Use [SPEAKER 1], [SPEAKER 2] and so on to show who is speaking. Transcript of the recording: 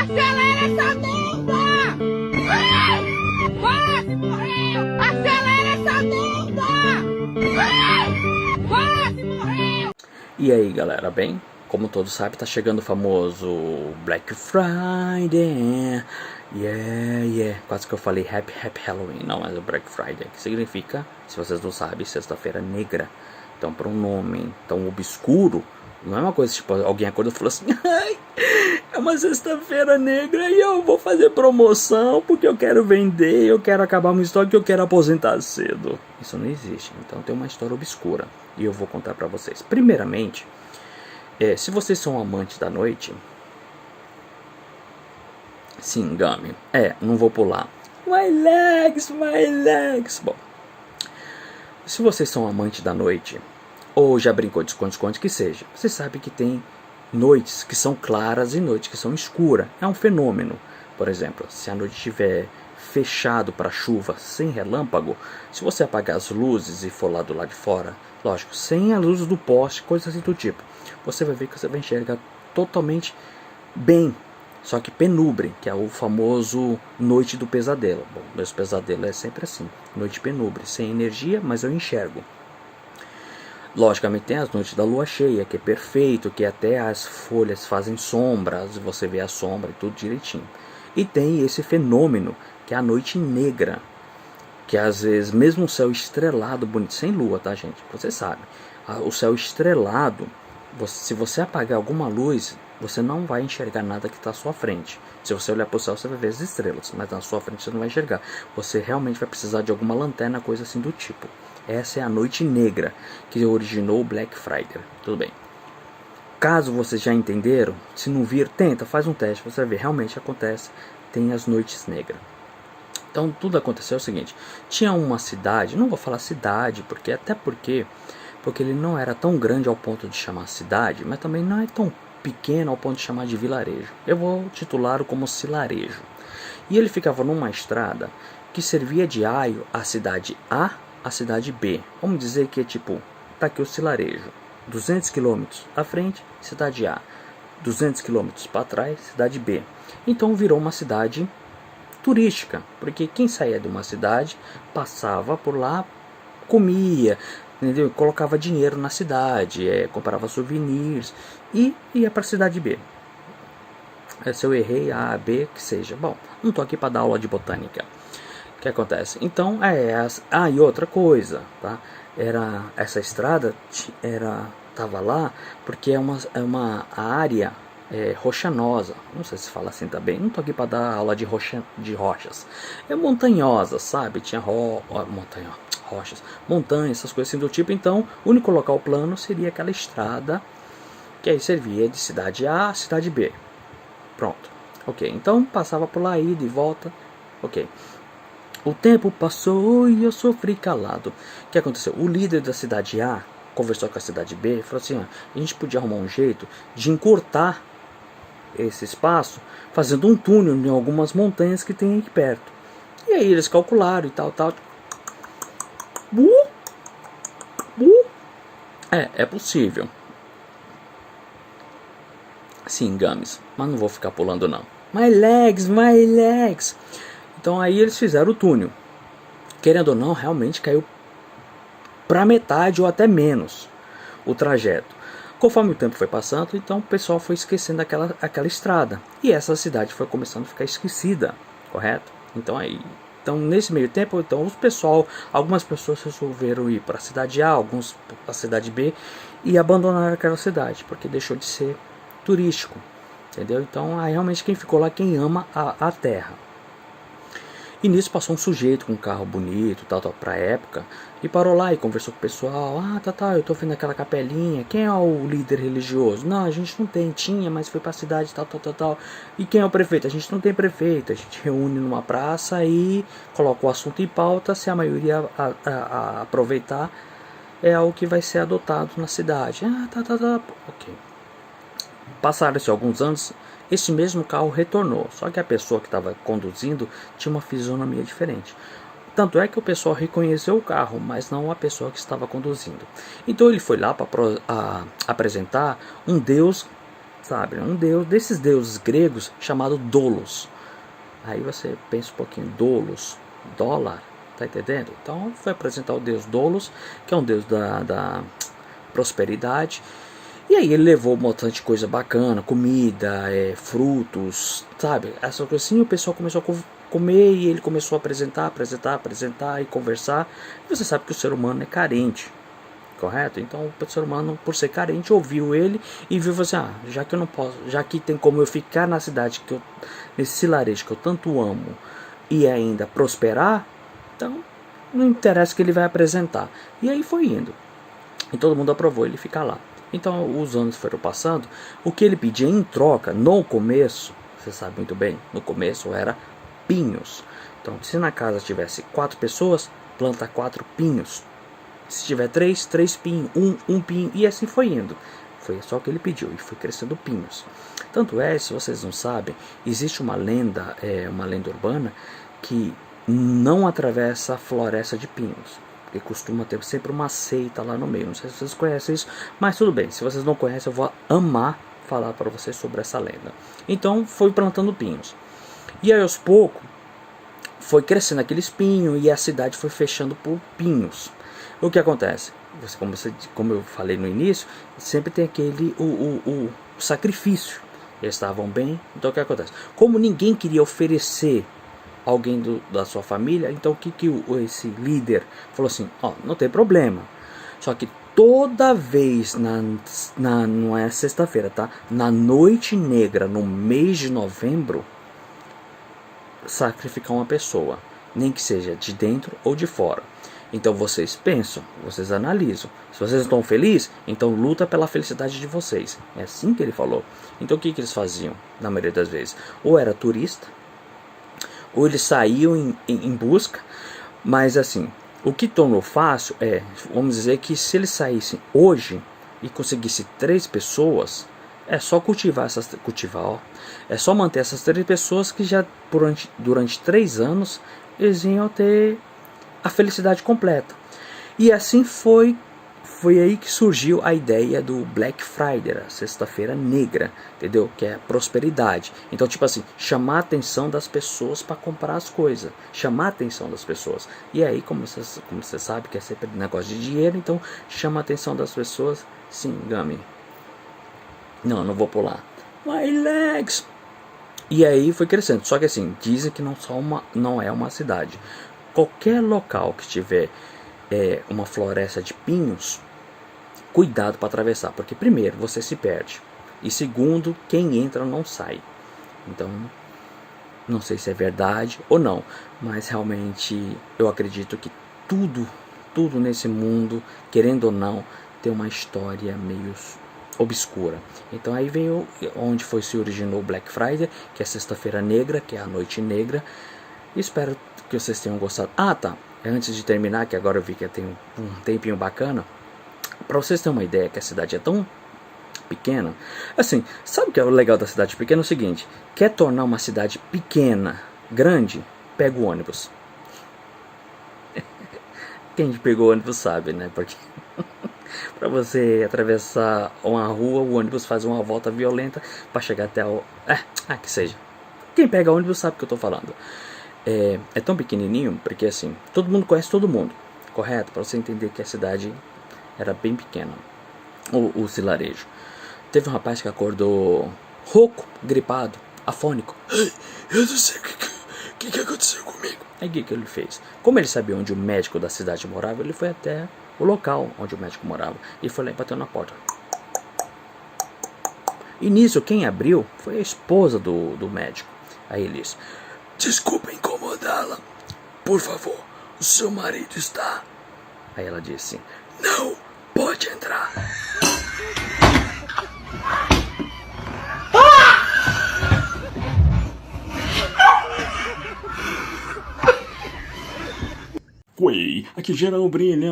[SPEAKER 1] Acelera essa merda! Ai! Quase morreu! Acelera essa merda! Ai! Quase morreu!
[SPEAKER 2] E aí galera, bem? Como todos sabem, tá chegando o famoso Black Friday. Quase que eu falei Happy Halloween. Não, mas é o Black Friday, que significa, se vocês não sabem, sexta-feira negra. Então, para um nome tão obscuro, não é uma coisa tipo, alguém acordou e falou assim: ai, é uma sexta-feira negra e eu vou fazer promoção porque eu quero vender, eu quero acabar meu estoque, eu quero aposentar cedo. Isso não existe. Então tem uma história obscura e eu vou contar para vocês. Primeiramente, se vocês são amantes da noite, se engane. Não vou pular. My legs. Bom, se vocês são amantes da noite, ou já brincou de esconde-esconde, que seja, você sabe que tem noites que são claras e noites que são escuras. É um fenômeno. Por exemplo, se a noite estiver fechado para chuva, sem relâmpago, se você apagar as luzes e for lá do lado de fora, lógico, sem a luz do poste, coisas assim do tipo, você vai ver que você vai enxergar totalmente bem, só que penubre, que é o famoso noite do pesadelo. Bom, meus pesadelos é sempre assim, noite penubre, sem energia, mas eu enxergo. Logicamente tem as noites da lua cheia, que é perfeito, que até as folhas fazem sombras, você vê a sombra e tudo direitinho. E tem esse fenômeno, que é a noite negra, que às vezes, mesmo o céu estrelado, bonito, sem lua, tá gente? Você sabe, o céu estrelado, se você apagar alguma luz, você não vai enxergar nada que está à sua frente. Se você olhar para o céu, você vai ver as estrelas, mas na sua frente você não vai enxergar. Você realmente vai precisar de alguma lanterna, coisa assim do tipo. Essa é a noite negra que originou o Black Friday. Tudo bem. Caso vocês já entenderam, se não vir, tenta, faz um teste, você vai ver, realmente acontece, tem as noites negras. Então tudo aconteceu o seguinte, tinha uma cidade, não vou falar cidade, porque ele não era tão grande ao ponto de chamar cidade, mas também não é tão pequeno ao ponto de chamar de vilarejo. Eu vou titulá-lo como cilarejo. E ele ficava numa estrada que servia de aio à cidade A, à cidade B. Vamos dizer que é tipo, tá aqui o cilarejo, 200 km à frente, cidade A, 200 km para trás, cidade B. Então virou uma cidade turística, porque quem saía de uma cidade passava por lá, comia, entendeu? Colocava dinheiro na cidade, comprava souvenirs e ia para a cidade B. Se eu errei, A, B, que seja. Bom, não estou aqui para dar aula de botânica. O que acontece? Então, e outra coisa, tá? Essa estrada estava lá porque é uma área rochanosa. Não sei se fala assim também. Não estou aqui para dar aula de rochas. É montanhosa, sabe? Tinha rochas, montanhas, essas coisas assim do tipo. Então, o único local plano seria aquela estrada que aí servia de cidade A a cidade B. Pronto. Ok, então passava por lá, ida e volta. Ok. O tempo passou e eu sofri calado. O que aconteceu? O líder da cidade A conversou com a cidade B e falou assim, a gente podia arrumar um jeito de encurtar esse espaço fazendo um túnel em algumas montanhas que tem aqui perto. E aí eles calcularam e tal. É possível. Sim, Games, mas não vou ficar pulando não. My legs. Então aí eles fizeram o túnel. Querendo ou não, realmente caiu para metade ou até menos o trajeto. Conforme o tempo foi passando, então o pessoal foi esquecendo aquela estrada. E essa cidade foi começando a ficar esquecida, correto? Então nesse meio tempo, algumas pessoas resolveram ir para a cidade A, alguns para a cidade B e abandonaram aquela cidade, porque deixou de ser turístico, entendeu? Então aí realmente quem ficou lá, quem ama a terra. E nisso passou um sujeito com um carro bonito, tal, pra época, e parou lá e conversou com o pessoal. Eu tô vendo aquela capelinha, quem é o líder religioso? Não, a gente não tem, tinha, mas foi pra cidade, tal. E quem é o prefeito? A gente não tem prefeito, a gente reúne numa praça e coloca o assunto em pauta, se a maioria aproveitar, é algo que vai ser adotado na cidade. Ok. Passaram-se alguns anos, esse mesmo carro retornou, só que a pessoa que estava conduzindo tinha uma fisionomia diferente. Tanto é que o pessoal reconheceu o carro, mas não a pessoa que estava conduzindo. Então ele foi lá para apresentar um Deus sabe? Um deus desses deuses gregos chamado Dolos. Aí você pensa um pouquinho, Dolos, dólar, tá entendendo? Então foi apresentar o deus Dolos, que é um deus da prosperidade. E aí ele levou um montão de coisa bacana, comida, frutos, sabe? Essa coisa assim, o pessoal começou a comer e ele começou a apresentar e conversar. E você sabe que o ser humano é carente, correto? Então o ser humano, por ser carente, ouviu ele e viu assim, já que eu não posso, já que tem como eu ficar na cidade nesse vilarejo que eu tanto amo e ainda prosperar, então não interessa que ele vai apresentar. E aí foi indo. E todo mundo aprovou ele ficar lá. Então os anos foram passando. O que ele pedia em troca, no começo, você sabe muito bem, no começo era pinhos. Então se na casa tivesse 4 pessoas, planta 4 pinhos. Se tiver 3 pinhos, um pinho. E assim foi indo. Foi só o que ele pediu e foi crescendo pinhos. Tanto é, se vocês não sabem, existe uma lenda urbana que não atravessa a floresta de pinhos. Porque costuma ter sempre uma seita lá no meio. Não sei se vocês conhecem isso, mas tudo bem. Se vocês não conhecem, eu vou amar falar para vocês sobre essa lenda. Então foi plantando pinhos. E aí aos poucos foi crescendo aqueles pinhos e a cidade foi fechando por pinhos. O que acontece? Como eu falei no início, sempre tem aquele o sacrifício. Eles estavam bem, então o que acontece? Como ninguém queria oferecer alguém da sua família, então o que esse líder falou assim, não tem problema, só que toda vez não é sexta-feira, tá? Na noite negra, no mês de novembro, sacrificar uma pessoa, nem que seja de dentro ou de fora. Então vocês pensam, vocês analisam. Se vocês estão felizes, então luta pela felicidade de vocês. É assim que ele falou. Então o que eles faziam na maioria das vezes? Ou era turista, ou eles saíam em busca. Mas assim, o que tornou fácil vamos dizer que se eles saíssem hoje e conseguissem 3 pessoas, é só é só manter essas 3 pessoas que já durante 3 anos eles iam ter a felicidade completa. E assim foi aí que surgiu a ideia do Black Friday, a sexta-feira negra, entendeu? Que é prosperidade. Então, tipo assim, chamar a atenção das pessoas para comprar as coisas, chamar a atenção das pessoas. E aí, como você sabe que é sempre negócio de dinheiro, então chama a atenção das pessoas. Sim, Gami. Não vou pular. My legs. E aí foi crescendo. Só que assim, dizem que não é uma cidade. Qualquer local que tiver uma floresta de pinhos, cuidado para atravessar, porque primeiro você se perde e segundo, quem entra não sai. Então não sei se é verdade ou não, mas realmente eu acredito que tudo nesse mundo, querendo ou não, tem uma história meio obscura. Então aí veio onde se originou o Black Friday, que é sexta-feira negra, que é a noite negra. Espero que vocês tenham gostado. Tá. Antes de terminar, que agora eu vi que tem um tempinho bacana. Para vocês terem uma ideia que a cidade é tão pequena. Assim, sabe o que é o legal da cidade pequena? É o seguinte. Quer tornar uma cidade pequena, grande? Pega o ônibus. Quem pegou o ônibus sabe, né? Porque para você atravessar uma rua, o ônibus faz uma volta violenta para chegar até o... que seja. Quem pega o ônibus sabe o que eu tô falando. É tão pequenininho, porque assim, todo mundo conhece todo mundo, correto? Para você entender que a cidade era bem pequena, o vilarejo. Teve um rapaz que acordou rouco, gripado, afônico. Eu não sei o que aconteceu comigo. Aí o que ele fez? Como ele sabia onde o médico da cidade morava, ele foi até o local onde o médico morava e foi lá e bateu na porta. E nisso quem abriu foi a esposa do médico. Aí ele disse: desculpa incomodá-la, por favor, o seu marido está... Aí ela disse: não, pode entrar.
[SPEAKER 3] Oi, aqui geral brilha.